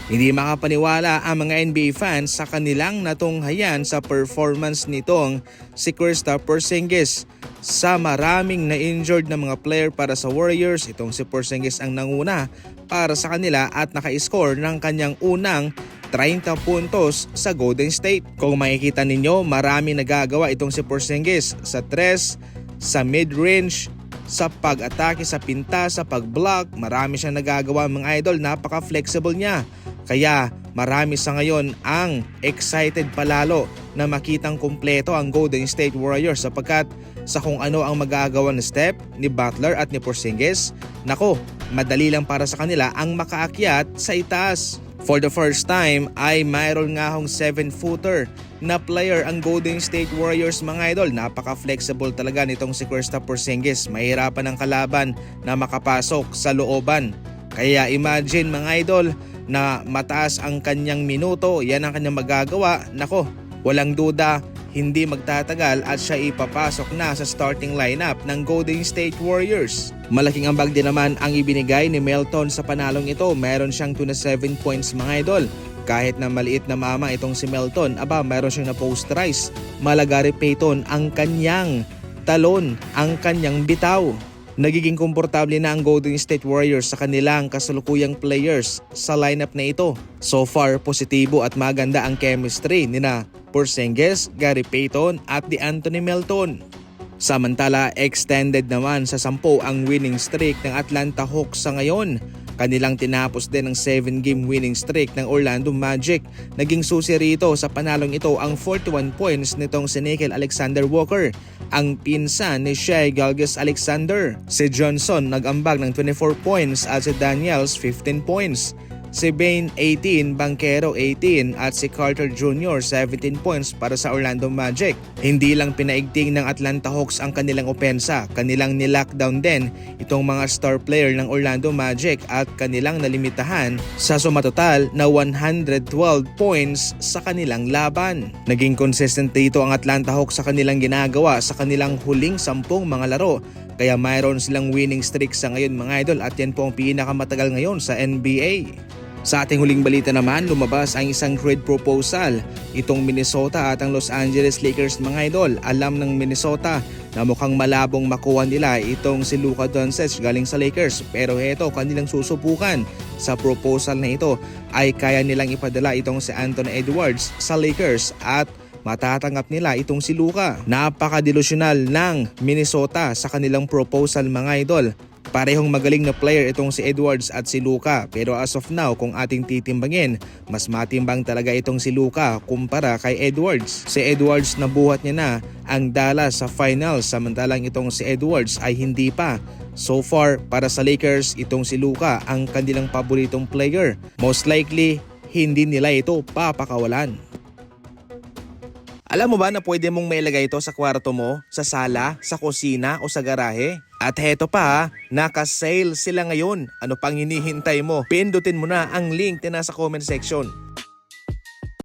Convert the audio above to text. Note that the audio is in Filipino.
Hindi makapaniwala ang mga NBA fans sa kanilang natunghayan sa performance nitong si Kristaps Porzingis. Sa maraming na-injured na mga player para sa Warriors, itong si Porzingis ang nanguna para sa kanila at naka-score ng kanyang unang 30 puntos sa Golden State. Kung makikita ninyo, marami nagagawa itong si Porzingis sa 3, sa mid-range, sa pag-atake, sa pinta, sa pag-block. Marami siyang nagagawa mga idol, napaka-flexible niya. Kaya marami sa ngayon ang excited palalo na makitang kumpleto ang Golden State Warriors sapagkat sa kung ano ang magagawa ng step ni Butler at ni Porzingis, nako, madali lang para sa kanila ang makaakyat sa itaas. For the first time ay mayroon nga hong 7-footer na player ang Golden State Warriors mga idol. Napaka-flexible talaga nitong si Kristaps Porzingis. Mahirapan ang kalaban na makapasok sa looban. Kaya imagine mga idol na mataas ang kanyang minuto, yan ang kanyang magagawa. Nako, walang duda, hindi magtatagal at siya ipapasok na sa starting lineup ng Golden State Warriors. Malaking ambag din naman ang ibinigay ni Melton sa panalong ito. Meron siyang 27 points mga idol. Kahit na maliit na mama itong si Melton, meron siyang na-posterize. Malagari Payton ang kanyang talon, ang kanyang bitaw. Nagiging komportable na ang Golden State Warriors sa kanilang kasalukuyang players sa lineup na ito. So far, positibo at maganda ang chemistry nina Porzingis, Gary Payton at DeAnthony Melton. Samantala, extended naman sa 10 ang winning streak ng Atlanta Hawks sa ngayon. Kanilang tinapos din ang 7-game winning streak ng Orlando Magic. Naging susi rito sa panalong ito ang 41 points nitong si Nickeil Alexander-Walker, ang pinsan ni Shai Gilgeous-Alexander. Si Johnson nag-ambag ng 24 points at si Daniels 15 points. Si Bane 18, Banchero 18 at si Carter Jr. 17 points para sa Orlando Magic. Hindi lang pinaigting ng Atlanta Hawks ang kanilang opensa, kanilang nilockdown din itong mga star player ng Orlando Magic at kanilang nalimitahan sa sumatotal na 112 points sa kanilang laban. Naging consistent dito ang Atlanta Hawks sa kanilang ginagawa sa kanilang huling 10 mga laro. Kaya mayroon silang winning streak sa ngayon mga idol at yan po ang pinakamatagal ngayon sa NBA. Sa ating huling balita naman, lumabas ang isang trade proposal. Itong Minnesota at ang Los Angeles Lakers mga idol. Alam ng Minnesota na mukhang malabong makuha nila itong si Luka Doncic galing sa Lakers. Pero heto, kanilang susubukan sa proposal na ito ay kaya nilang ipadala itong si Anthony Edwards sa Lakers at matatanggap nila itong si Luka. Napaka-delusional ng Minnesota sa kanilang proposal mga idol. Parehong magaling na player itong si Edwards at si Luka, pero as of now kung ating titimbangin, mas matimbang talaga itong si Luka kumpara kay Edwards. Si Edwards nabuhat niya na ang Dallas sa finals samantalang itong si Edwards ay hindi pa. So far para sa Lakers, itong si Luka ang kanilang paboritong player. Most likely hindi nila ito papakawalan. Alam mo ba na pwede mong mailagay ito sa kwarto mo, sa sala, sa kusina o sa garahe? At heto pa, naka-sale sila ngayon. Ano pang hinihintay mo? Pindutin mo na ang link na nasa comment section.